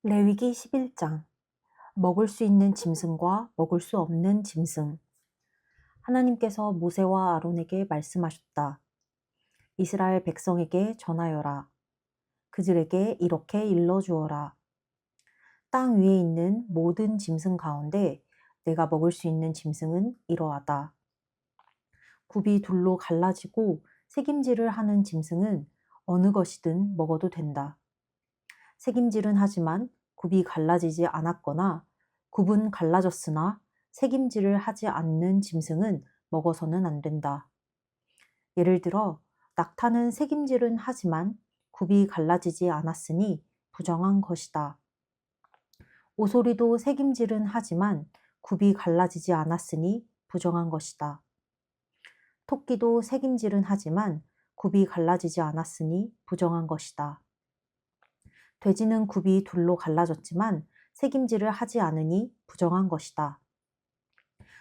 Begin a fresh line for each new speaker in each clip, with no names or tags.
레위기 11장. 먹을 수 있는 짐승과 먹을 수 없는 짐승. 하나님께서 모세와 아론에게 말씀하셨다. 이스라엘 백성에게 전하여라. 그들에게 이렇게 일러주어라. 땅 위에 있는 모든 짐승 가운데 내가 먹을 수 있는 짐승은 이러하다. 굽이 둘로 갈라지고 새김질을 하는 짐승은 어느 것이든 먹어도 된다. 새김질은 하지만 굽이 갈라지지 않았거나 굽은 갈라졌으나 새김질을 하지 않는 짐승은 먹어서는 안 된다. 예를 들어 낙타는 새김질은 하지만 굽이 갈라지지 않았으니 부정한 것이다. 오소리도 새김질은 하지만 굽이 갈라지지 않았으니 부정한 것이다. 토끼도 새김질은 하지만 굽이 갈라지지 않았으니 부정한 것이다. 돼지는 굽이 둘로 갈라졌지만 새김질을 하지 않으니 부정한 것이다.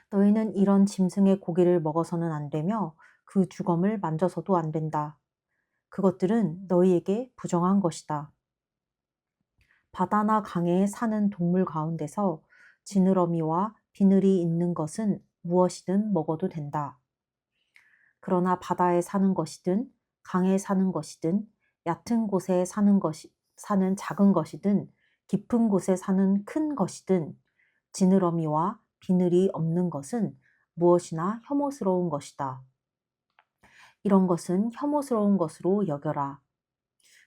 너희는 이런 짐승의 고기를 먹어서는 안 되며 그 주검을 만져서도 안 된다. 그것들은 너희에게 부정한 것이다. 바다나 강에 사는 동물 가운데서 지느러미와 비늘이 있는 것은 무엇이든 먹어도 된다. 그러나 바다에 사는 것이든 강에 사는 것이든 얕은 곳에 사는 작은 것이든 깊은 곳에 사는 큰 것이든 지느러미와 비늘이 없는 것은 무엇이나 혐오스러운 것이다. 이런 것은 혐오스러운 것으로 여겨라.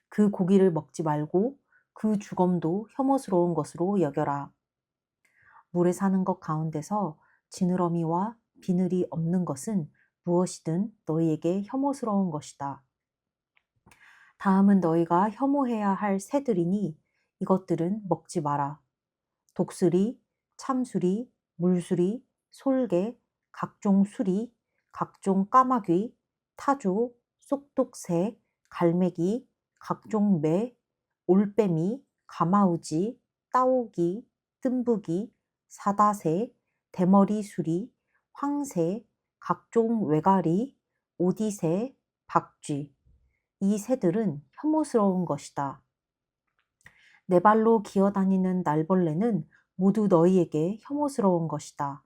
그 고기를 먹지 말고 그 주검도 혐오스러운 것으로 여겨라. 물에 사는 것 가운데서 지느러미와 비늘이 없는 것은 무엇이든 너희에게 혐오스러운 것이다. 다음은 너희가 혐오해야 할 새들이니 이것들은 먹지 마라. 독수리, 참수리, 물수리, 솔개, 각종 수리, 각종 까마귀, 타조, 쏙독새, 갈매기, 각종 매, 올빼미, 가마우지, 따오기, 뜸부기, 사다새, 대머리 수리, 황새, 각종 외가리, 오디새, 박쥐. 이 새들은 혐오스러운 것이다. 네 발로 기어다니는 날벌레는 모두 너희에게 혐오스러운 것이다.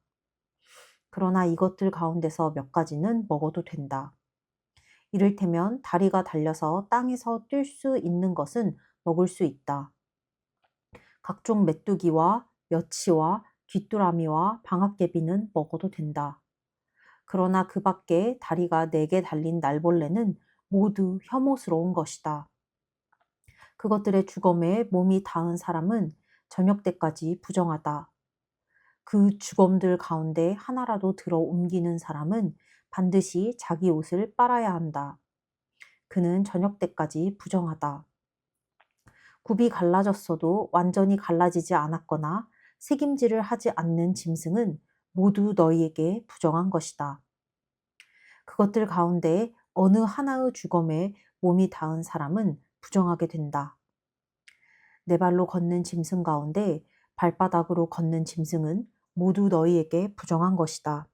그러나 이것들 가운데서 몇 가지는 먹어도 된다. 이를테면 다리가 달려서 땅에서 뛸 수 있는 것은 먹을 수 있다. 각종 메뚜기와 여치와 귀뚜라미와 방앗개비는 먹어도 된다. 그러나 그 밖에 다리가 4개 달린 날벌레는 모두 혐오스러운 것이다. 그것들의 주검에 몸이 닿은 사람은 저녁 때까지 부정하다. 그 주검들 가운데 하나라도 들어 옮기는 사람은 반드시 자기 옷을 빨아야 한다. 그는 저녁 때까지 부정하다. 굽이 갈라졌어도 완전히 갈라지지 않았거나 새김질을 하지 않는 짐승은 모두 너희에게 부정한 것이다. 그것들 가운데 어느 하나의 주검에 몸이 닿은 사람은 부정하게 된다. 네 발로 걷는 짐승 가운데 발바닥으로 걷는 짐승은 모두 너희에게 부정한 것이다.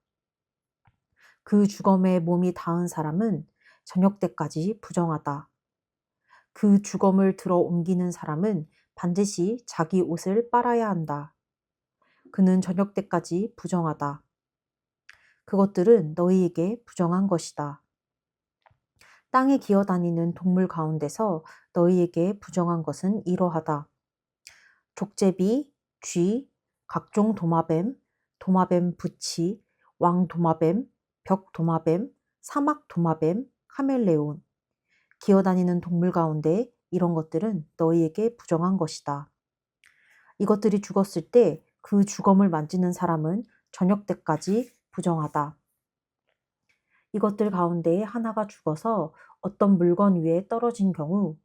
그 주검에 몸이 닿은 사람은 저녁 때까지 부정하다. 그 주검을 들어 옮기는 사람은 반드시 자기 옷을 빨아야 한다. 그는 저녁 때까지 부정하다. 그것들은 너희에게 부정한 것이다. 땅에 기어다니는 동물 가운데서 너희에게 부정한 것은 이러하다. 족제비, 쥐, 각종 도마뱀, 도마뱀 부치, 왕도마뱀, 벽도마뱀, 사막도마뱀, 카멜레온. 기어다니는 동물 가운데 이런 것들은 너희에게 부정한 것이다. 이것들이 죽었을 때 그 주검을 만지는 사람은 저녁 때까지 부정하다. 이것들 가운데 하나가 죽어서 어떤 물건 위에 떨어진 경우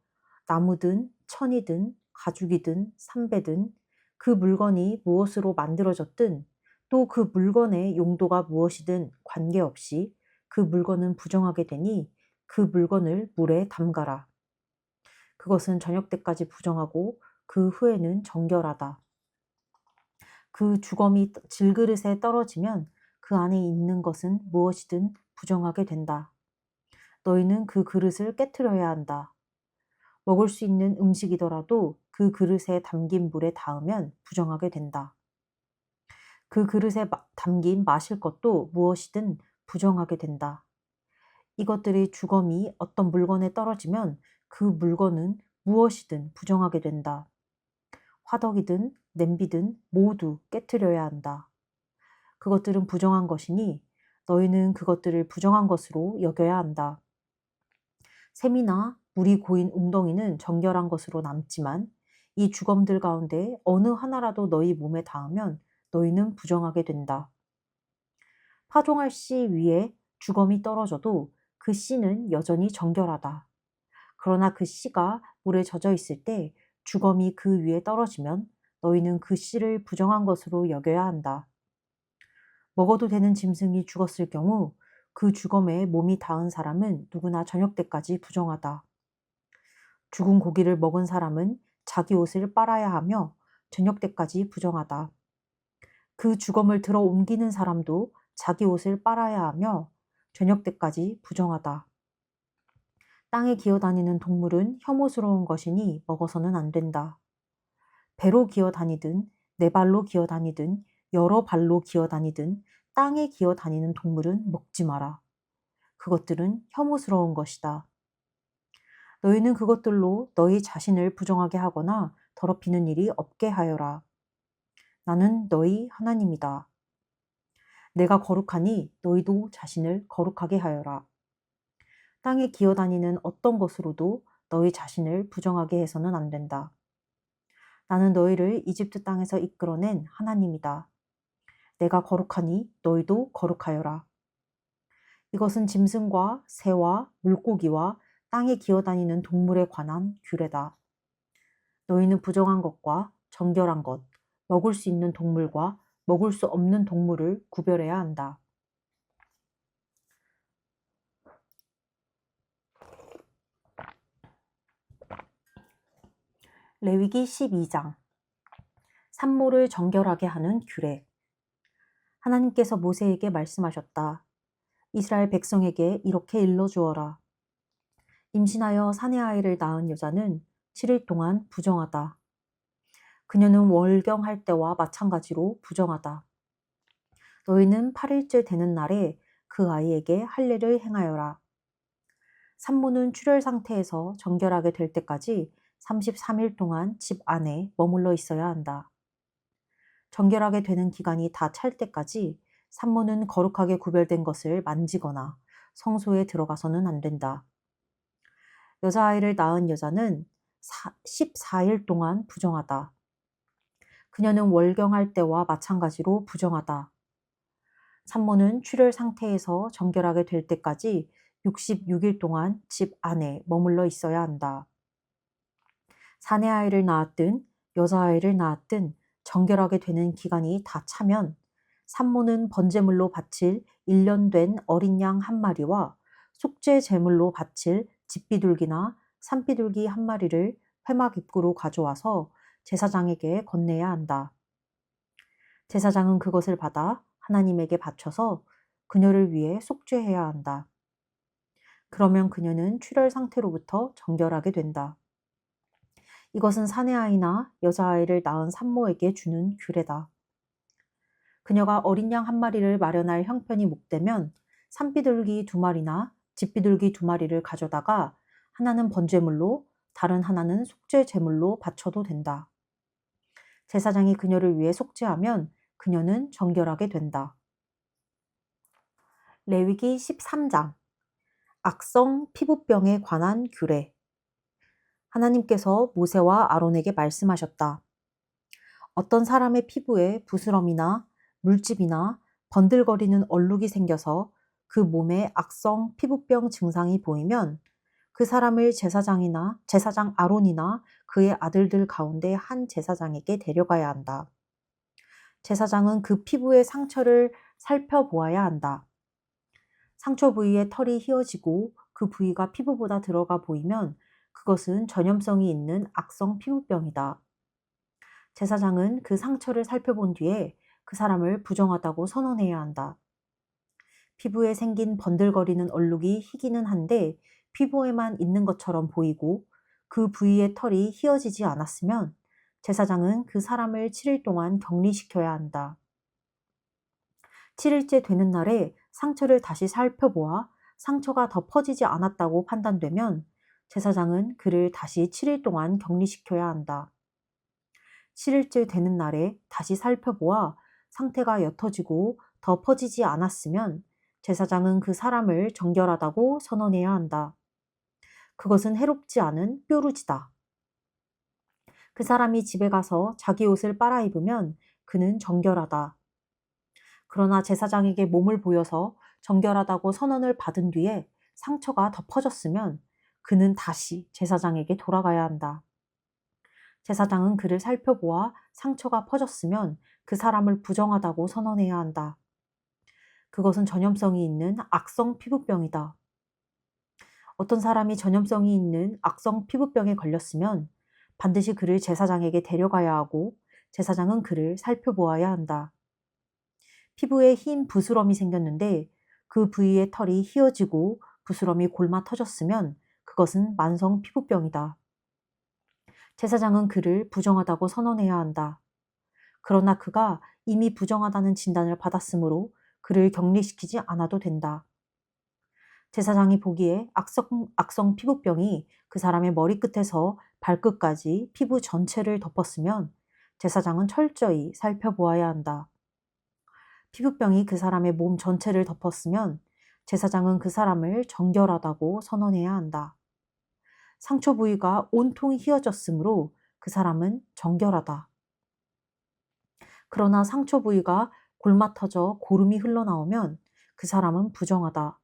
나무든 천이든 가죽이든 삼배든 그 물건이 무엇으로 만들어졌든 또 그 물건의 용도가 무엇이든 관계없이 그 물건은 부정하게 되니 그 물건을 물에 담가라. 그것은 저녁 때까지 부정하고 그 후에는 정결하다. 그 주검이 질그릇에 떨어지면 그 안에 있는 것은 무엇이든 부정하게 된다. 너희는 그 그릇을 깨트려야 한다. 먹을 수 있는 음식이더라도 그 그릇에 담긴 물에 닿으면 부정하게 된다. 그 그릇에 담긴 마실 것도 무엇이든 부정하게 된다. 이것들이 주검이 어떤 물건에 떨어지면 그 물건은 무엇이든 부정하게 된다. 화덕이든 냄비든 모두 깨트려야 한다. 그것들은 부정한 것이니 너희는 그것들을 부정한 것으로 여겨야 한다. 샘이나 물이 고인 웅덩이는 정결한 것으로 남지만 이 주검들 가운데 어느 하나라도 너희 몸에 닿으면 너희는 부정하게 된다. 파종할 씨 위에 주검이 떨어져도 그 씨는 여전히 정결하다. 그러나 그 씨가 물에 젖어 있을 때 주검이 그 위에 떨어지면 너희는 그 씨를 부정한 것으로 여겨야 한다. 먹어도 되는 짐승이 죽었을 경우 그 주검에 몸이 닿은 사람은 누구나 저녁 때까지 부정하다. 죽은 고기를 먹은 사람은 자기 옷을 빨아야 하며 저녁 때까지 부정하다. 그 주검을 들어 옮기는 사람도 자기 옷을 빨아야 하며 저녁 때까지 부정하다. 땅에 기어다니는 동물은 혐오스러운 것이니 먹어서는 안 된다. 배로 기어다니든 네 발로 기어다니든 여러 발로 기어다니든 땅에 기어다니는 동물은 먹지 마라. 그것들은 혐오스러운 것이다. 너희는 그것들로 너희 자신을 부정하게 하거나 더럽히는 일이 없게 하여라. 나는 너희 하나님이다. 내가 거룩하니 너희도 자신을 거룩하게 하여라. 땅에 기어다니는 어떤 것으로도 너희 자신을 부정하게 해서는 안 된다. 나는 너희를 이집트 땅에서 이끌어낸 하나님이다. 내가 거룩하니 너희도 거룩하여라. 이것은 짐승과 새와 물고기와 땅에 기어다니는 동물에 관한 규례다. 너희는 부정한 것과 정결한 것, 먹을 수 있는 동물과 먹을 수 없는 동물을 구별해야 한다. 레위기 12장 산모를 정결하게 하는 규례. 하나님께서 모세에게 말씀하셨다. 이스라엘 백성에게 이렇게 일러주어라. 임신하여 사내 아이를 낳은 여자는 7일 동안 부정하다. 그녀는 월경할 때와 마찬가지로 부정하다. 너희는 8일째 되는 날에 그 아이에게 할례를 행하여라. 산모는 출혈 상태에서 정결하게 될 때까지 33일 동안 집 안에 머물러 있어야 한다. 정결하게 되는 기간이 다 찰 때까지 산모는 거룩하게 구별된 것을 만지거나 성소에 들어가서는 안 된다. 여자아이를 낳은 여자는 14일 동안 부정하다. 그녀는 월경할 때와 마찬가지로 부정하다. 산모는 출혈 상태에서 정결하게 될 때까지 66일 동안 집 안에 머물러 있어야 한다. 사내 아이를 낳았든 여자아이를 낳았든 정결하게 되는 기간이 다 차면 산모는 번제물로 바칠 1년 된 어린 양 한 마리와 속죄 제물로 바칠 집비둘기나 산비둘기 한 마리를 회막 입구로 가져와서 제사장에게 건네야 한다. 제사장은 그것을 받아 하나님에게 바쳐서 그녀를 위해 속죄해야 한다. 그러면 그녀는 출혈 상태로부터 정결하게 된다. 이것은 사내 아이나 여자아이를 낳은 산모에게 주는 규례다. 그녀가 어린 양 한 마리를 마련할 형편이 목되면 산비둘기 2마리나 집비둘기 2마리를 가져다가 하나는 번제물로 다른 하나는 속죄 제물로 바쳐도 된다. 제사장이 그녀를 위해 속죄하면 그녀는 정결하게 된다. 레위기 13장 악성 피부병에 관한 규례. 하나님께서 모세와 아론에게 말씀하셨다. 어떤 사람의 피부에 부스럼이나 물집이나 번들거리는 얼룩이 생겨서 그 몸에 악성 피부병 증상이 보이면 그 사람을 제사장 아론이나 그의 아들들 가운데 한 제사장에게 데려가야 한다. 제사장은 그 피부의 상처를 살펴보아야 한다. 상처 부위에 털이 휘어지고 그 부위가 피부보다 들어가 보이면 그것은 전염성이 있는 악성 피부병이다. 제사장은 그 상처를 살펴본 뒤에 그 사람을 부정하다고 선언해야 한다. 피부에 생긴 번들거리는 얼룩이 희기는 한데 피부에만 있는 것처럼 보이고 그 부위의 털이 휘어지지 않았으면 제사장은 그 사람을 7일 동안 격리시켜야 한다. 7일째 되는 날에 상처를 다시 살펴보아 상처가 더 퍼지지 않았다고 판단되면 제사장은 그를 다시 7일 동안 격리시켜야 한다. 7일째 되는 날에 다시 살펴보아 상태가 옅어지고 더 퍼지지 않았으면 제사장은 그 사람을 정결하다고 선언해야 한다. 그것은 해롭지 않은 뾰루지다. 그 사람이 집에 가서 자기 옷을 빨아입으면 그는 정결하다. 그러나 제사장에게 몸을 보여서 정결하다고 선언을 받은 뒤에 상처가 더 퍼졌으면 그는 다시 제사장에게 돌아가야 한다. 제사장은 그를 살펴보아 상처가 퍼졌으면 그 사람을 부정하다고 선언해야 한다. 그것은 전염성이 있는 악성 피부병이다. 어떤 사람이 전염성이 있는 악성 피부병에 걸렸으면 반드시 그를 제사장에게 데려가야 하고 제사장은 그를 살펴보아야 한다. 피부에 흰 부스럼이 생겼는데 그 부위의 털이 휘어지고 부스럼이 골마 터졌으면 그것은 만성 피부병이다. 제사장은 그를 부정하다고 선언해야 한다. 그러나 그가 이미 부정하다는 진단을 받았으므로 그를 격리시키지 않아도 된다. 제사장이 보기에 악성 피부병이 그 사람의 머리끝에서 발끝까지 피부 전체를 덮었으면 제사장은 철저히 살펴보아야 한다. 피부병이 그 사람의 몸 전체를 덮었으면 제사장은 그 사람을 정결하다고 선언해야 한다. 상처 부위가 온통 휘어졌으므로 그 사람은 정결하다. 그러나 상처 부위가 골마 터져 고름이 흘러나오면 그 사람은 부정하다.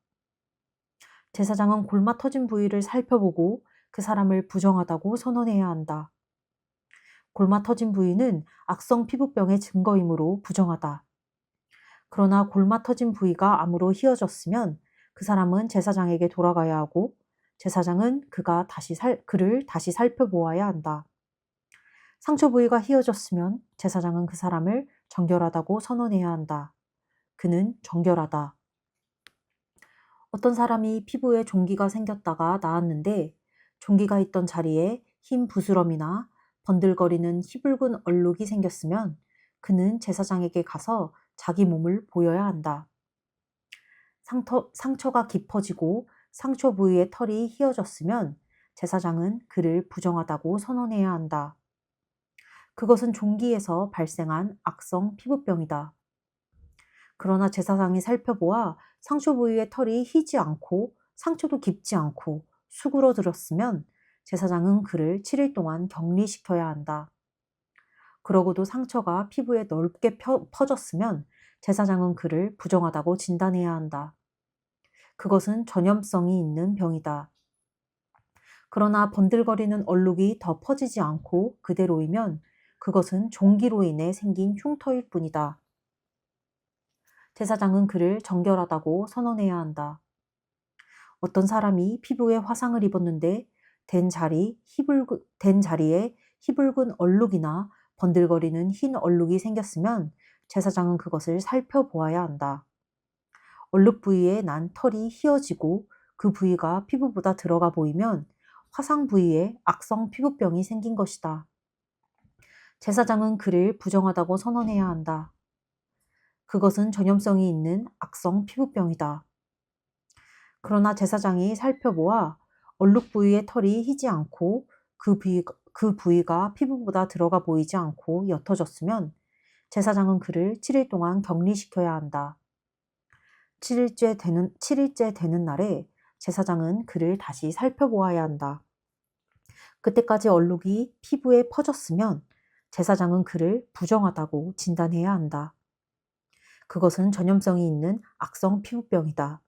제사장은 골마 터진 부위를 살펴보고 그 사람을 부정하다고 선언해야 한다. 골마 터진 부위는 악성 피부병의 증거이므로 부정하다. 그러나 골마 터진 부위가 암으로 휘어졌으면 그 사람은 제사장에게 돌아가야 하고 제사장은 그를 다시 살펴보아야 한다. 상처 부위가 휘어졌으면 제사장은 그 사람을 정결하다고 선언해야 한다. 그는 정결하다. 어떤 사람이 피부에 종기가 생겼다가 나았는데 종기가 있던 자리에 흰 부스럼이나 번들거리는 희붉은 얼룩이 생겼으면 그는 제사장에게 가서 자기 몸을 보여야 한다. 상처가 깊어지고 상처 부위의 털이 휘어졌으면 제사장은 그를 부정하다고 선언해야 한다. 그것은 종기에서 발생한 악성 피부병이다. 그러나 제사장이 살펴보아 상처 부위의 털이 휘지 않고 상처도 깊지 않고 수그러들었으면 제사장은 그를 7일 동안 격리시켜야 한다. 그러고도 상처가 피부에 넓게 퍼졌으면 제사장은 그를 부정하다고 진단해야 한다. 그것은 전염성이 있는 병이다. 그러나 번들거리는 얼룩이 더 퍼지지 않고 그대로이면 그것은 종기로 인해 생긴 흉터일 뿐이다. 제사장은 그를 정결하다고 선언해야 한다. 어떤 사람이 피부에 화상을 입었는데 된 자리에 희붉은 얼룩이나 번들거리는 흰 얼룩이 생겼으면 제사장은 그것을 살펴보아야 한다. 얼룩 부위에 난 털이 휘어지고 그 부위가 피부보다 들어가 보이면 화상 부위에 악성 피부병이 생긴 것이다. 제사장은 그를 부정하다고 선언해야 한다. 그것은 전염성이 있는 악성 피부병이다. 그러나 제사장이 살펴보아 얼룩 부위의 털이 휘지 않고 그 부위가 피부보다 들어가 보이지 않고 옅어졌으면 제사장은 그를 7일 동안 격리시켜야 한다. 7일째 되는 날에 제사장은 그를 다시 살펴보아야 한다. 그때까지 얼룩이 피부에 퍼졌으면 제사장은 그를 부정하다고 진단해야 한다. 그것은 전염성이 있는 악성 피부병이다.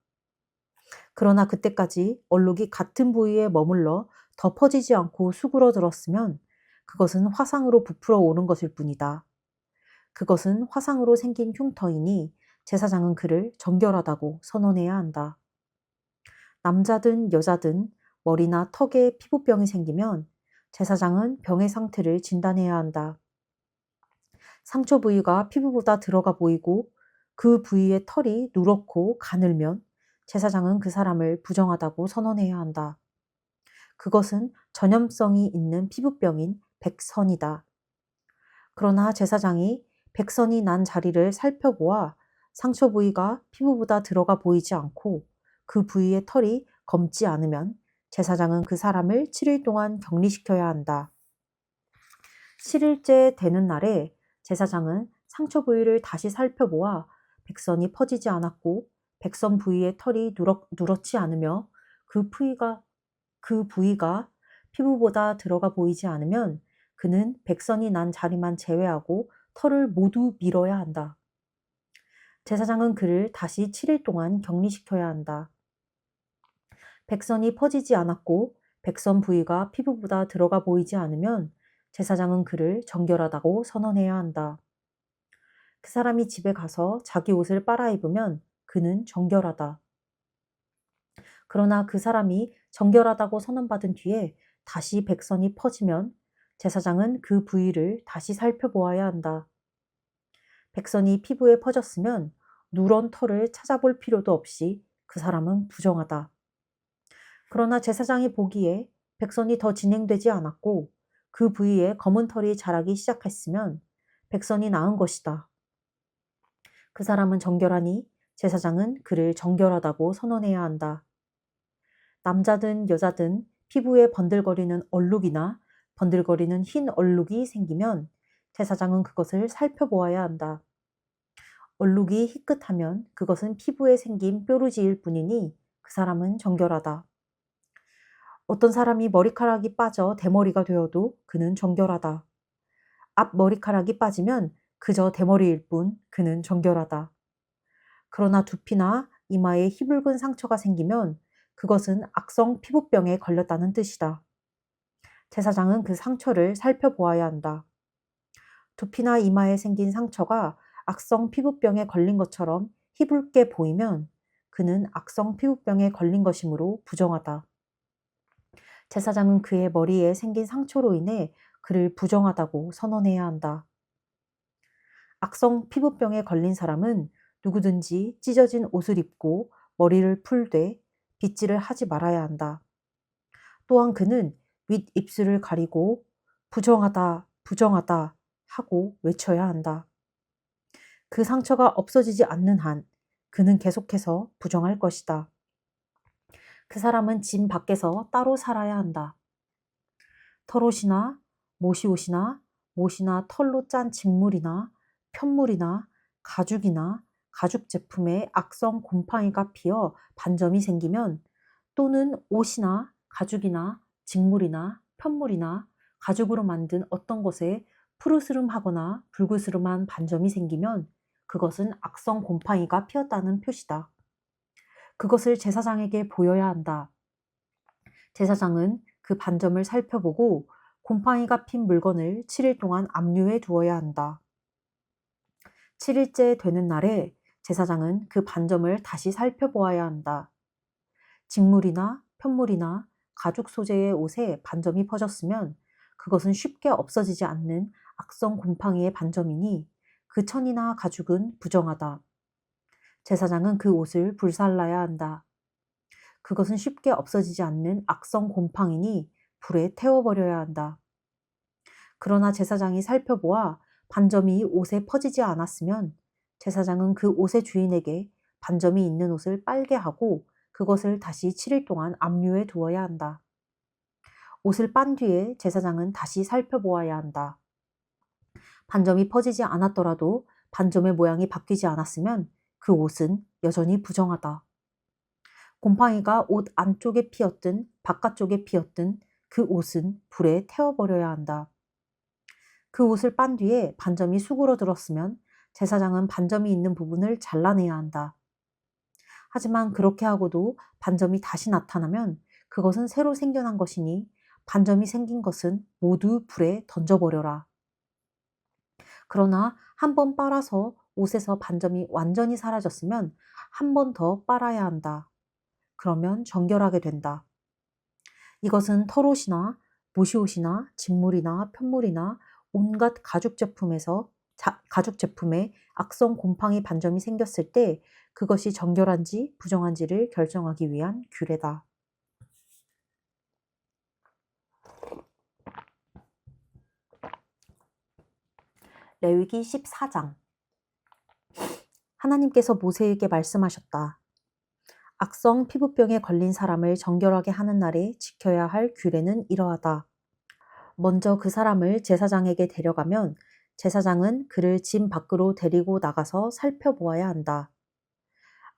그러나 그때까지 얼룩이 같은 부위에 머물러 덮어지지 않고 수그러들었으면 그것은 화상으로 부풀어 오는 것일 뿐이다. 그것은 화상으로 생긴 흉터이니 제사장은 그를 정결하다고 선언해야 한다. 남자든 여자든 머리나 턱에 피부병이 생기면 제사장은 병의 상태를 진단해야 한다. 상처 부위가 피부보다 들어가 보이고 그 부위의 털이 누렇고 가늘면 제사장은 그 사람을 부정하다고 선언해야 한다. 그것은 전염성이 있는 피부병인 백선이다. 그러나 제사장이 백선이 난 자리를 살펴보아 상처 부위가 피부보다 들어가 보이지 않고 그 부위의 털이 검지 않으면 제사장은 그 사람을 7일 동안 격리시켜야 한다. 7일째 되는 날에 제사장은 상처 부위를 다시 살펴보아 백선이 퍼지지 않았고 백선 부위의 털이 누렇지 않으며 그 부위가 피부보다 들어가 보이지 않으면 그는 백선이 난 자리만 제외하고 털을 모두 밀어야 한다. 제사장은 그를 다시 7일 동안 격리시켜야 한다. 백선이 퍼지지 않았고 백선 부위가 피부보다 들어가 보이지 않으면 제사장은 그를 정결하다고 선언해야 한다. 그 사람이 집에 가서 자기 옷을 빨아 입으면 그는 정결하다. 그러나 그 사람이 정결하다고 선언받은 뒤에 다시 백선이 퍼지면 제사장은 그 부위를 다시 살펴보아야 한다. 백선이 피부에 퍼졌으면 누런 털을 찾아볼 필요도 없이 그 사람은 부정하다. 그러나 제사장이 보기에 백선이 더 진행되지 않았고 그 부위에 검은 털이 자라기 시작했으면 백선이 나은 것이다. 그 사람은 정결하니 제사장은 그를 정결하다고 선언해야 한다. 남자든 여자든 피부에 번들거리는 얼룩이나 번들거리는 흰 얼룩이 생기면 제사장은 그것을 살펴보아야 한다. 얼룩이 희끗하면 그것은 피부에 생긴 뾰루지일 뿐이니 그 사람은 정결하다. 어떤 사람이 머리카락이 빠져 대머리가 되어도 그는 정결하다. 앞 머리카락이 빠지면 그저 대머리일 뿐 그는 정결하다. 그러나 두피나 이마에 희붉은 상처가 생기면 그것은 악성 피부병에 걸렸다는 뜻이다. 제사장은 그 상처를 살펴보아야 한다. 두피나 이마에 생긴 상처가 악성 피부병에 걸린 것처럼 희붉게 보이면 그는 악성 피부병에 걸린 것이므로 부정하다. 제사장은 그의 머리에 생긴 상처로 인해 그를 부정하다고 선언해야 한다. 악성 피부병에 걸린 사람은 누구든지 찢어진 옷을 입고 머리를 풀되 빗질을 하지 말아야 한다. 또한 그는 윗입술을 가리고 부정하다, 부정하다 하고 외쳐야 한다. 그 상처가 없어지지 않는 한 그는 계속해서 부정할 것이다. 그 사람은 집 밖에서 따로 살아야 한다. 털옷이나 모시옷이나 못이나 털로 짠 직물이나 편물이나 가죽이나 가죽 제품에 악성 곰팡이가 피어 반점이 생기면 또는 옷이나 가죽이나 직물이나 편물이나 가죽으로 만든 어떤 것에 푸르스름하거나 붉으스름한 반점이 생기면 그것은 악성 곰팡이가 피었다는 표시다. 그것을 제사장에게 보여야 한다. 제사장은 그 반점을 살펴보고 곰팡이가 핀 물건을 7일 동안 압류해 두어야 한다. 7일째 되는 날에 제사장은 그 반점을 다시 살펴보아야 한다. 직물이나 편물이나 가죽 소재의 옷에 반점이 퍼졌으면 그것은 쉽게 없어지지 않는 악성 곰팡이의 반점이니 그 천이나 가죽은 부정하다. 제사장은 그 옷을 불살라야 한다. 그것은 쉽게 없어지지 않는 악성 곰팡이니 불에 태워버려야 한다. 그러나 제사장이 살펴보아 반점이 옷에 퍼지지 않았으면 제사장은 그 옷의 주인에게 반점이 있는 옷을 빨게 하고 그것을 다시 7일 동안 압류해 두어야 한다. 옷을 빤 뒤에 제사장은 다시 살펴보아야 한다. 반점이 퍼지지 않았더라도 반점의 모양이 바뀌지 않았으면 그 옷은 여전히 부정하다. 곰팡이가 옷 안쪽에 피었든 바깥쪽에 피었든 그 옷은 불에 태워버려야 한다. 그 옷을 빤 뒤에 반점이 수그러들었으면 제사장은 반점이 있는 부분을 잘라내야 한다. 하지만 그렇게 하고도 반점이 다시 나타나면 그것은 새로 생겨난 것이니 반점이 생긴 것은 모두 불에 던져버려라. 그러나 한 번 빨아서 옷에서 반점이 완전히 사라졌으면 한 번 더 빨아야 한다. 그러면 정결하게 된다. 이것은 털옷이나 모시옷이나 직물이나 편물이나 온갖 가죽 제품에 악성 곰팡이 반점이 생겼을 때 그것이 정결한지 부정한지를 결정하기 위한 규례다. 레위기 14장. 하나님께서 모세에게 말씀하셨다. 악성 피부병에 걸린 사람을 정결하게 하는 날에 지켜야 할 규례는 이러하다. 먼저 그 사람을 제사장에게 데려가면 제사장은 그를 진 밖으로 데리고 나가서 살펴보아야 한다.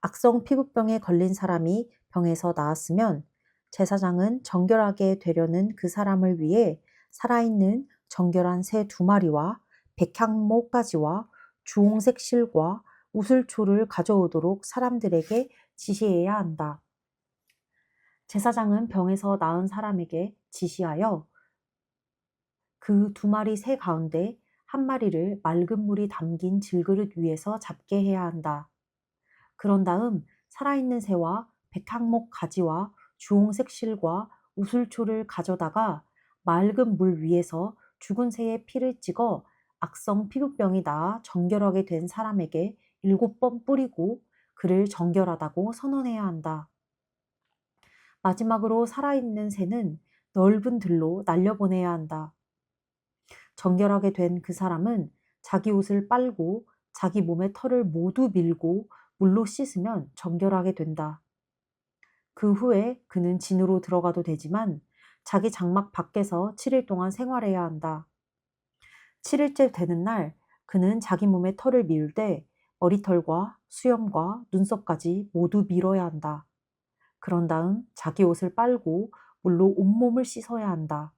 악성 피부병에 걸린 사람이 병에서 나았으면 제사장은 정결하게 되려는 그 사람을 위해 살아있는 정결한 새 2마리와 백향목가지와 주홍색 실과 우슬초를 가져오도록 사람들에게 지시해야 한다. 제사장은 병에서 나은 사람에게 지시하여 그 2마리 새 가운데 1마리를 맑은 물이 담긴 질그릇 위에서 잡게 해야 한다. 그런 다음 살아있는 새와 백향목 가지와 주홍색 실과 우슬초를 가져다가 맑은 물 위에서 죽은 새의 피를 찍어 악성 피부병이 나아 정결하게 된 사람에게 7번 뿌리고 그를 정결하다고 선언해야 한다. 마지막으로 살아있는 새는 넓은 들로 날려보내야 한다. 정결하게 된 그 사람은 자기 옷을 빨고 자기 몸의 털을 모두 밀고 물로 씻으면 정결하게 된다. 그 후에 그는 진으로 들어가도 되지만 자기 장막 밖에서 7일 동안 생활해야 한다. 7일째 되는 날 그는 자기 몸의 털을 밀되 머리털과 수염과 눈썹까지 모두 밀어야 한다. 그런 다음 자기 옷을 빨고 물로 온몸을 씻어야 한다.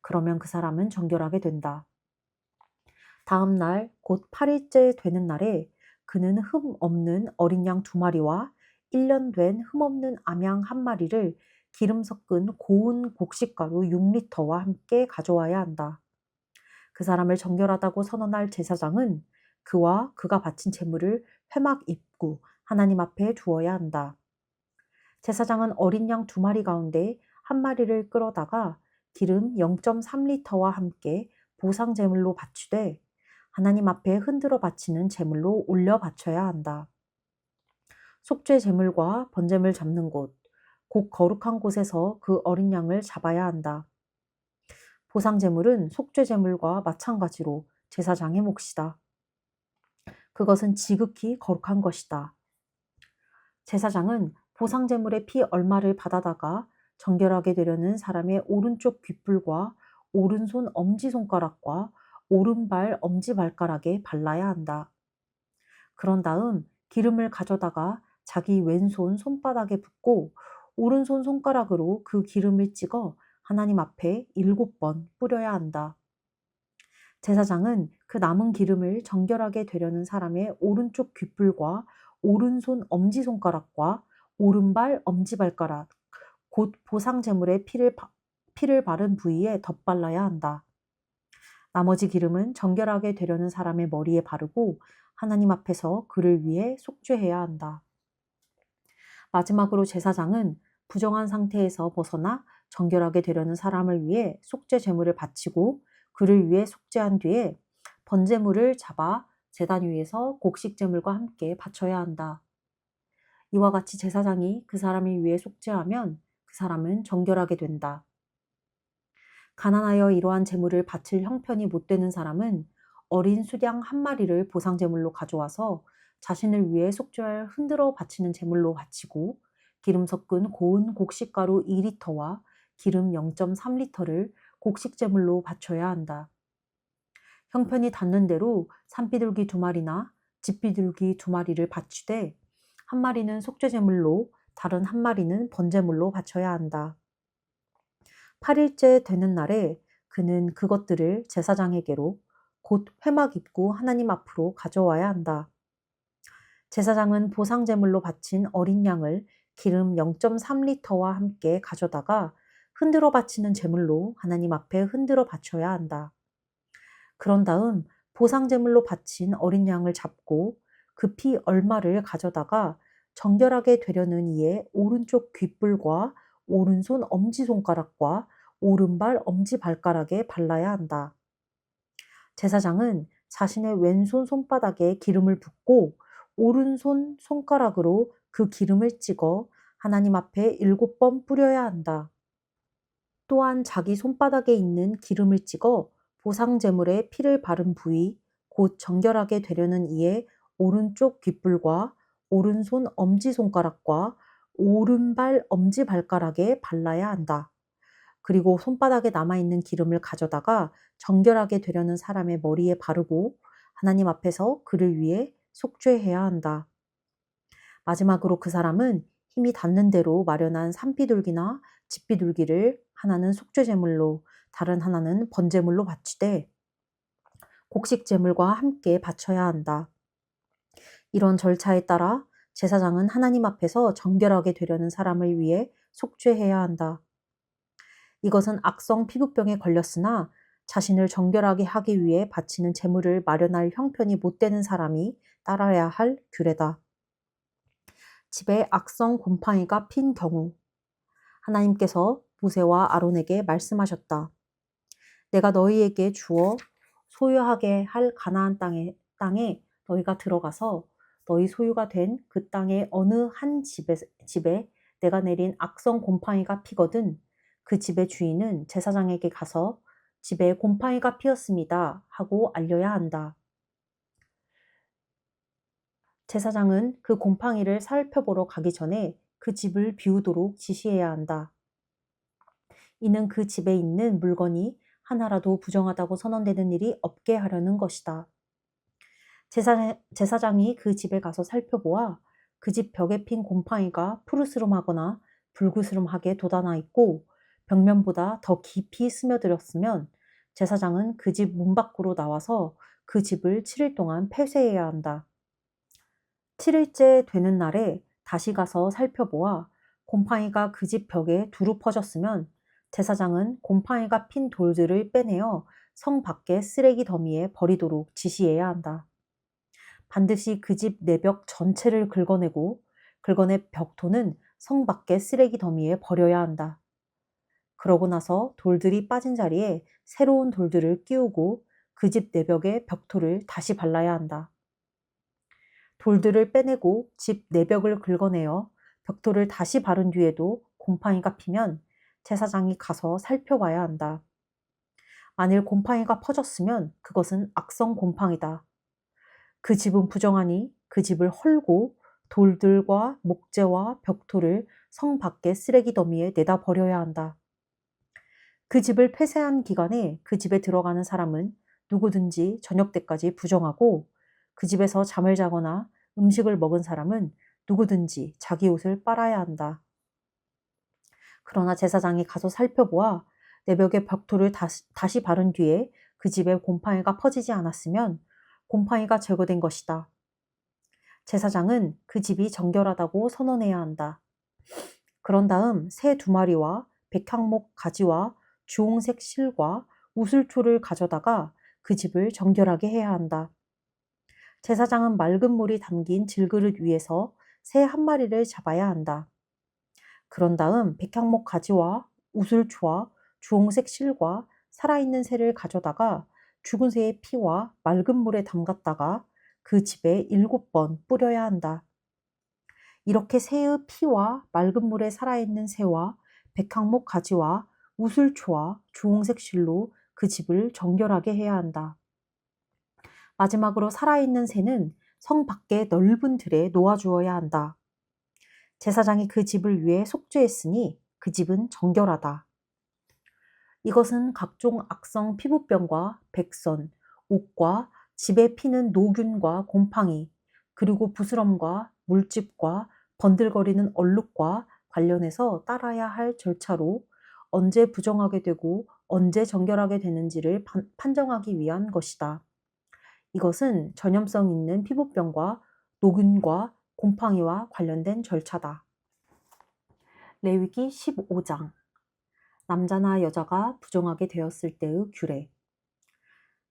그러면 그 사람은 정결하게 된다. 다음 날 곧 8일째 되는 날에 그는 흠 없는 어린 양 2마리와 1년 된 흠 없는 암양 1마리를 기름 섞은 고운 곡식가루 6리터와 함께 가져와야 한다. 그 사람을 정결하다고 선언할 제사장은 그와 그가 바친 제물을 회막 입구 하나님 앞에 두어야 한다. 제사장은 어린 양 2마리 가운데 1마리를 끌어다가 기름 0.3리터와 함께 보상 제물로 바치되 하나님 앞에 흔들어 바치는 제물로 올려 바쳐야 한다. 속죄 제물과 번제물 잡는 곳, 곧 거룩한 곳에서 그 어린 양을 잡아야 한다. 보상 제물은 속죄 제물과 마찬가지로 제사장의 몫이다. 그것은 지극히 거룩한 것이다. 제사장은 보상 제물의 피 얼마를 받아다가 정결하게 되려는 사람의 오른쪽 귓불과 오른손 엄지손가락과 오른발 엄지발가락에 발라야 한다. 그런 다음 기름을 가져다가 자기 왼손 손바닥에 붓고 오른손 손가락으로 그 기름을 찍어 하나님 앞에 7번 뿌려야 한다. 제사장은 그 남은 기름을 정결하게 되려는 사람의 오른쪽 귓불과 오른손 엄지손가락과 오른발 엄지발가락, 곧 보상 제물의 피를 바른 부위에 덧발라야 한다. 나머지 기름은 정결하게 되려는 사람의 머리에 바르고 하나님 앞에서 그를 위해 속죄해야 한다. 마지막으로 제사장은 부정한 상태에서 벗어나 정결하게 되려는 사람을 위해 속죄 제물을 바치고 그를 위해 속죄한 뒤에 번제물을 잡아 제단 위에서 곡식 제물과 함께 바쳐야 한다. 이와 같이 제사장이 그 사람을 위해 속죄하면 그 사람은 정결하게 된다. 가난하여 이러한 제물을 바칠 형편이 못 되는 사람은 어린 수양 1마리를 보상 제물로 가져와서 자신을 위해 속죄할 흔들어 바치는 제물로 바치고 기름 섞은 고운 곡식가루 2리터와 기름 0.3리터를 곡식 제물로 바쳐야 한다. 형편이 닿는 대로 산비둘기 2마리나 집비둘기 2마리를 바치되 1마리는 속죄 제물로 다른 1마리는 번제물로 바쳐야 한다. 8일째 되는 날에 그는 그것들을 제사장에게로 곧 회막 입구 하나님 앞으로 가져와야 한다. 제사장은 보상 제물로 바친 어린 양을 기름 0.3리터와 함께 가져다가 흔들어 바치는 제물로 하나님 앞에 흔들어 바쳐야 한다. 그런 다음 보상 제물로 바친 어린 양을 잡고 그 피 얼마를 가져다가 정결하게 되려는 이의 오른쪽 귓불과 오른손 엄지손가락과 오른발 엄지발가락에 발라야 한다. 제사장은 자신의 왼손 손바닥에 기름을 붓고 오른손 손가락으로 그 기름을 찍어 하나님 앞에 7번 뿌려야 한다. 또한 자기 손바닥에 있는 기름을 찍어 보상 제물에 피를 바른 부위, 곧 정결하게 되려는 이의 오른쪽 귓불과 오른손 엄지손가락과 오른발 엄지발가락에 발라야 한다. 그리고 손바닥에 남아있는 기름을 가져다가 정결하게 되려는 사람의 머리에 바르고 하나님 앞에서 그를 위해 속죄해야 한다. 마지막으로 그 사람은 힘이 닿는 대로 마련한 산비둘기나 집비둘기를 하나는 속죄제물로 다른 하나는 번제물로 바치되 곡식 제물과 함께 바쳐야 한다. 이런 절차에 따라 제사장은 하나님 앞에서 정결하게 되려는 사람을 위해 속죄해야 한다. 이것은 악성 피부병에 걸렸으나 자신을 정결하게 하기 위해 바치는 제물을 마련할 형편이 못 되는 사람이 따라야 할 규례다. 집에 악성 곰팡이가 핀 경우 하나님께서 모세와 아론에게 말씀하셨다. 내가 너희에게 주어 소유하게 할 가나안 땅에 너희가 들어가서 너희 소유가 된 그 땅의 어느 한 집에 내가 내린 악성 곰팡이가 피거든 그 집의 주인은 제사장에게 가서 집에 곰팡이가 피었습니다 하고 알려야 한다. 제사장은 그 곰팡이를 살펴보러 가기 전에 그 집을 비우도록 지시해야 한다. 이는 그 집에 있는 물건이 하나라도 부정하다고 선언되는 일이 없게 하려는 것이다. 제사장이 그 집에 가서 살펴보아 그 집 벽에 핀 곰팡이가 푸르스름하거나 불구스름하게 돋아나 있고 벽면보다 더 깊이 스며들었으면 제사장은 그 집 문 밖으로 나와서 그 집을 7일 동안 폐쇄해야 한다. 7일째 되는 날에 다시 가서 살펴보아 곰팡이가 그 집 벽에 두루 퍼졌으면 제사장은 곰팡이가 핀 돌들을 빼내어 성 밖의 쓰레기 더미에 버리도록 지시해야 한다. 반드시 그 집 내벽 전체를 긁어내고 긁어낸 벽토는 성 밖의 쓰레기 더미에 버려야 한다. 그러고 나서 돌들이 빠진 자리에 새로운 돌들을 끼우고 그 집 내벽에 벽토를 다시 발라야 한다. 돌들을 빼내고 집 내벽을 긁어내어 벽토를 다시 바른 뒤에도 곰팡이가 피면 제사장이 가서 살펴봐야 한다. 만일 곰팡이가 퍼졌으면 그것은 악성 곰팡이다. 그 집은 부정하니 그 집을 헐고 돌들과 목재와 벽토를 성 밖의 쓰레기 더미에 내다 버려야 한다. 그 집을 폐쇄한 기간에 그 집에 들어가는 사람은 누구든지 저녁 때까지 부정하고 그 집에서 잠을 자거나 음식을 먹은 사람은 누구든지 자기 옷을 빨아야 한다. 그러나 제사장이 가서 살펴보아 내벽에 벽토를 다시 바른 뒤에 그 집에 곰팡이가 퍼지지 않았으면 곰팡이가 제거된 것이다. 제사장은 그 집이 정결하다고 선언해야 한다. 그런 다음 새 2마리와 백향목 가지와 주홍색 실과 우슬초를 가져다가 그 집을 정결하게 해야 한다. 제사장은 맑은 물이 담긴 질그릇 위에서 새 1마리를 잡아야 한다. 그런 다음 백향목 가지와 우슬초와 주홍색 실과 살아있는 새를 가져다가 죽은 새의 피와 맑은 물에 담갔다가 그 집에 7번 뿌려야 한다. 이렇게 새의 피와 맑은 물에 살아있는 새와 백향목 가지와 우슬초와 주홍색 실로 그 집을 정결하게 해야 한다. 마지막으로 살아있는 새는 성 밖의 넓은 들에 놓아주어야 한다. 제사장이 그 집을 위해 속죄했으니 그 집은 정결하다. 이것은 각종 악성 피부병과 백선, 옥과 집에 피는 노균과 곰팡이, 그리고 부스럼과 물집과 번들거리는 얼룩과 관련해서 따라야 할 절차로 언제 부정하게 되고 언제 정결하게 되는지를 판정하기 위한 것이다. 이것은 전염성 있는 피부병과 노균과 곰팡이와 관련된 절차다. 레위기 15장 남자나 여자가 부정하게 되었을 때의 규례.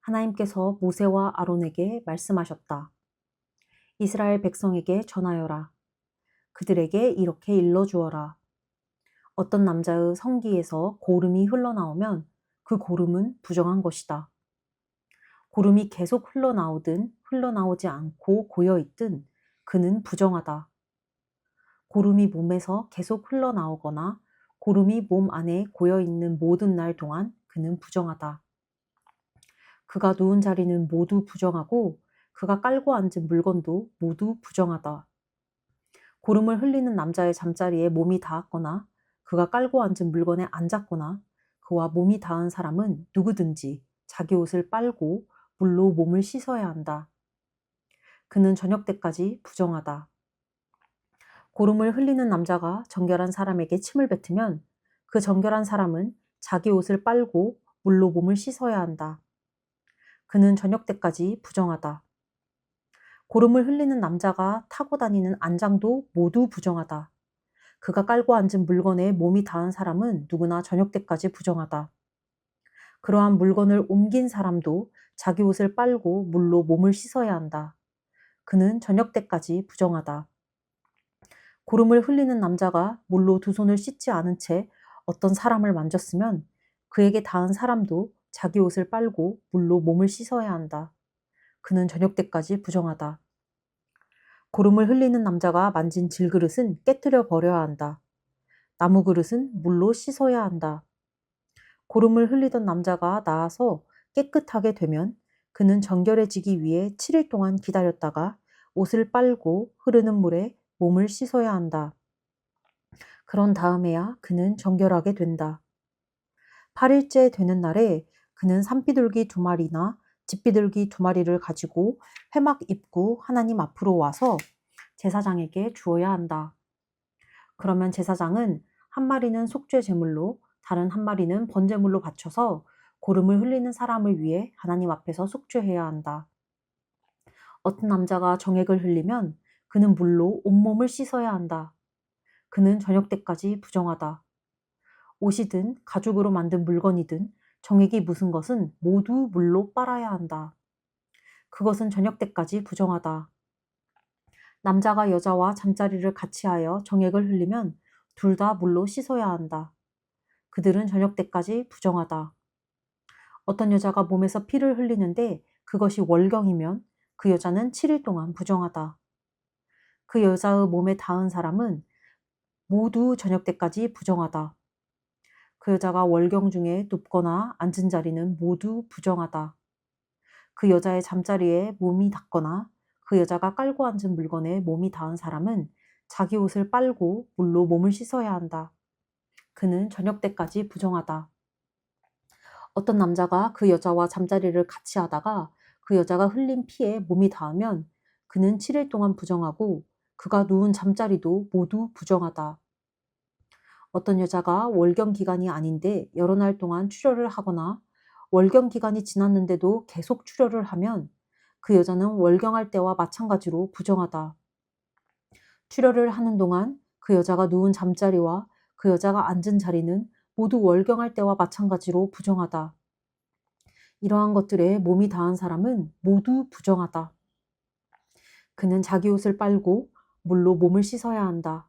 하나님께서 모세와 아론에게 말씀하셨다. 이스라엘 백성에게 전하여라. 그들에게 이렇게 일러주어라. 어떤 남자의 성기에서 고름이 흘러나오면 그 고름은 부정한 것이다. 고름이 계속 흘러나오든 흘러나오지 않고 고여있든 그는 부정하다. 고름이 몸에서 계속 흘러나오거나 고름이 몸 안에 고여있는 모든 날 동안 그는 부정하다. 그가 누운 자리는 모두 부정하고 그가 깔고 앉은 물건도 모두 부정하다. 고름을 흘리는 남자의 잠자리에 몸이 닿았거나 그가 깔고 앉은 물건에 앉았거나 그와 몸이 닿은 사람은 누구든지 자기 옷을 빨고 물로 몸을 씻어야 한다. 그는 저녁 때까지 부정하다. 고름을 흘리는 남자가 정결한 사람에게 침을 뱉으면 그 정결한 사람은 자기 옷을 빨고 물로 몸을 씻어야 한다. 그는 저녁 때까지 부정하다. 고름을 흘리는 남자가 타고 다니는 안장도 모두 부정하다. 그가 깔고 앉은 물건에 몸이 닿은 사람은 누구나 저녁 때까지 부정하다. 그러한 물건을 옮긴 사람도 자기 옷을 빨고 물로 몸을 씻어야 한다. 그는 저녁 때까지 부정하다. 고름을 흘리는 남자가 물로 두 손을 씻지 않은 채 어떤 사람을 만졌으면 그에게 닿은 사람도 자기 옷을 빨고 물로 몸을 씻어야 한다. 그는 저녁 때까지 부정하다. 고름을 흘리는 남자가 만진 질그릇은 깨뜨려 버려야 한다. 나무 그릇은 물로 씻어야 한다. 고름을 흘리던 남자가 나아서 깨끗하게 되면 그는 정결해지기 위해 7일 동안 기다렸다가 옷을 빨고 흐르는 물에 몸을 씻어야 한다. 그런 다음에야 그는 정결하게 된다. 8일째 되는 날에 그는 산비둘기 2마리나 집비둘기 2마리를 가지고 회막 입구 하나님 앞으로 와서 제사장에게 주어야 한다. 그러면 제사장은 한 마리는 속죄 제물로 다른 한 마리는 번제물로 바쳐서 고름을 흘리는 사람을 위해 하나님 앞에서 속죄해야 한다. 어떤 남자가 정액을 흘리면 그는 물로 온몸을 씻어야 한다. 그는 저녁 때까지 부정하다. 옷이든 가죽으로 만든 물건이든 정액이 묻은 것은 모두 물로 빨아야 한다. 그것은 저녁 때까지 부정하다. 남자가 여자와 잠자리를 같이 하여 정액을 흘리면 둘 다 물로 씻어야 한다. 그들은 저녁 때까지 부정하다. 어떤 여자가 몸에서 피를 흘리는데 그것이 월경이면 그 여자는 7일 동안 부정하다. 그 여자의 몸에 닿은 사람은 모두 저녁 때까지 부정하다. 그 여자가 월경 중에 눕거나 앉은 자리는 모두 부정하다. 그 여자의 잠자리에 몸이 닿거나 그 여자가 깔고 앉은 물건에 몸이 닿은 사람은 자기 옷을 빨고 물로 몸을 씻어야 한다. 그는 저녁 때까지 부정하다. 어떤 남자가 그 여자와 잠자리를 같이 하다가 그 여자가 흘린 피에 몸이 닿으면 그는 7일 동안 부정하고 그가 누운 잠자리도 모두 부정하다. 어떤 여자가 월경 기간이 아닌데 여러 날 동안 출혈을 하거나 월경 기간이 지났는데도 계속 출혈을 하면 그 여자는 월경할 때와 마찬가지로 부정하다. 출혈을 하는 동안 그 여자가 누운 잠자리와 그 여자가 앉은 자리는 모두 월경할 때와 마찬가지로 부정하다. 이러한 것들에 몸이 닿은 사람은 모두 부정하다. 그는 자기 옷을 빨고 물로 몸을 씻어야 한다.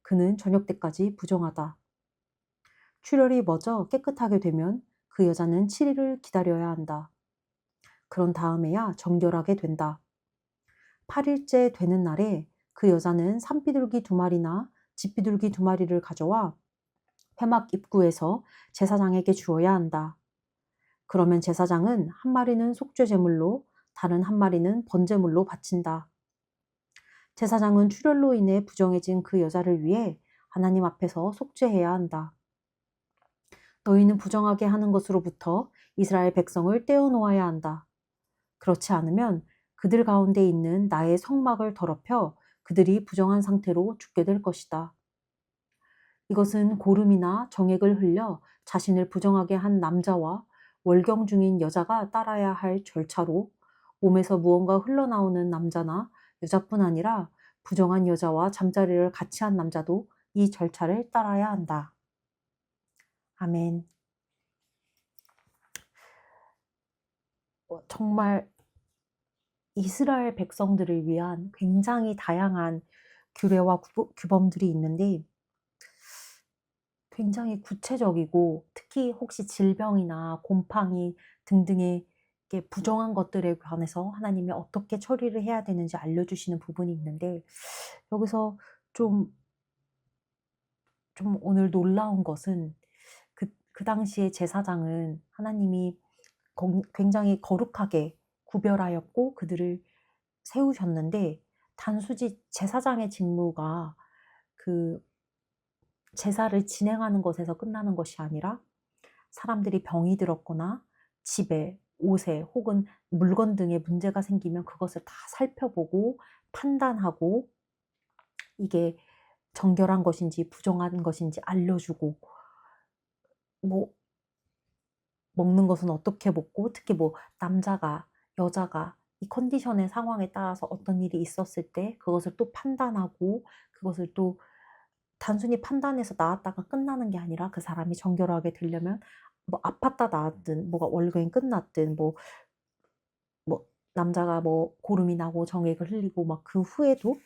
그는 저녁 때까지 부정하다. 출혈이 멎어 깨끗하게 되면 그 여자는 7일을 기다려야 한다. 그런 다음에야 정결하게 된다. 8일째 되는 날에 그 여자는 산비둘기 2마리나 집비둘기 2마리를 가져와 회막 입구에서 제사장에게 주어야 한다. 그러면 제사장은 한 마리는 속죄 제물로 다른 한 마리는 번제물로 바친다. 제사장은 출혈로 인해 부정해진 그 여자를 위해 하나님 앞에서 속죄해야 한다. 너희는 부정하게 하는 것으로부터 이스라엘 백성을 떼어놓아야 한다. 그렇지 않으면 그들 가운데 있는 나의 성막을 더럽혀 그들이 부정한 상태로 죽게 될 것이다. 이것은 고름이나 정액을 흘려 자신을 부정하게 한 남자와 월경 중인 여자가 따라야 할 절차로 몸에서 무언가 흘러나오는 남자나 여자뿐 아니라 부정한 여자와 잠자리를 같이 한 남자도 이 절차를 따라야 한다. 아멘. 정말 이스라엘 백성들을 위한 굉장히 다양한 규례와 규범들이 있는데 굉장히 구체적이고 특히 혹시 질병이나 곰팡이 등등의 부정한 것들에 관해서 하나님이 어떻게 처리를 해야 되는지 알려주시는 부분이 있는데 여기서 좀, 좀 오늘 놀라운 것은 그 당시에 제사장은 하나님이 굉장히 거룩하게 구별하였고 그들을 세우셨는데, 단수지 제사장의 직무가 그 제사를 진행하는 것에서 끝나는 것이 아니라 사람들이 병이 들었거나 집에, 옷에 혹은 물건 등에 문제가 생기면 그것을 다 살펴보고 판단하고 이게 정결한 것인지 부정한 것인지 알려주고, 뭐 먹는 것은 어떻게 먹고, 특히 뭐 남자가 여자가 이 컨디션의 상황에 따라서 어떤 일이 있었을 때 그것을 또 판단하고, 그것을 또 단순히 판단해서 나았다가 끝나는 게 아니라 그 사람이 정결하게 되려면 뭐 아팠다 나았든 뭐가 월경이 끝났든 뭐 남자가 뭐 고름이 나고 정액을 흘리고 막 그 후에도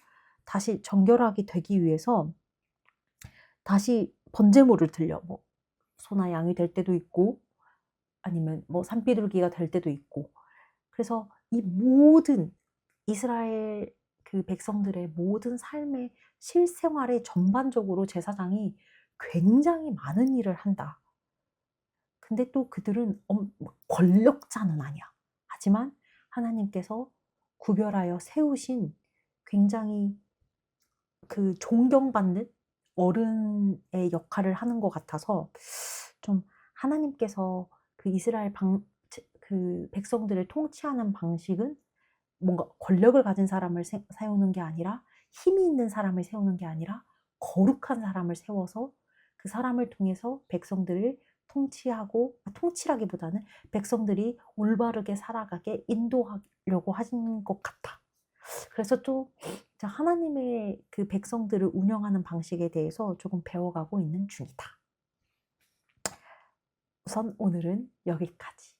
다시 정결하게 되기 위해서 다시 번제물을 드려, 뭐 소나 양이 될 때도 있고 아니면 뭐 산비둘기가 될 때도 있고. 그래서 이 모든 이스라엘 그 백성들의 모든 삶의 실생활에 전반적으로 제사장이 굉장히 많은 일을 한다. 근데 또 그들은 막 권력자는 아니야. 하지만 하나님께서 구별하여 세우신 굉장히 그 존경받는 어른의 역할을 하는 것 같아서, 좀 하나님께서 그 이스라엘 그 백성들을 통치하는 방식은 뭔가 권력을 가진 사람을 세우는 게 아니라, 힘이 있는 사람을 세우는 게 아니라 거룩한 사람을 세워서 그 사람을 통해서 백성들을 통치하고, 통치라기보다는 백성들이 올바르게 살아가게 인도하려고 하신 것 같아. 그래서 또 하나님의 그 백성들을 운영하는 방식에 대해서 조금 배워가고 있는 중이다. 우선 오늘은 여기까지.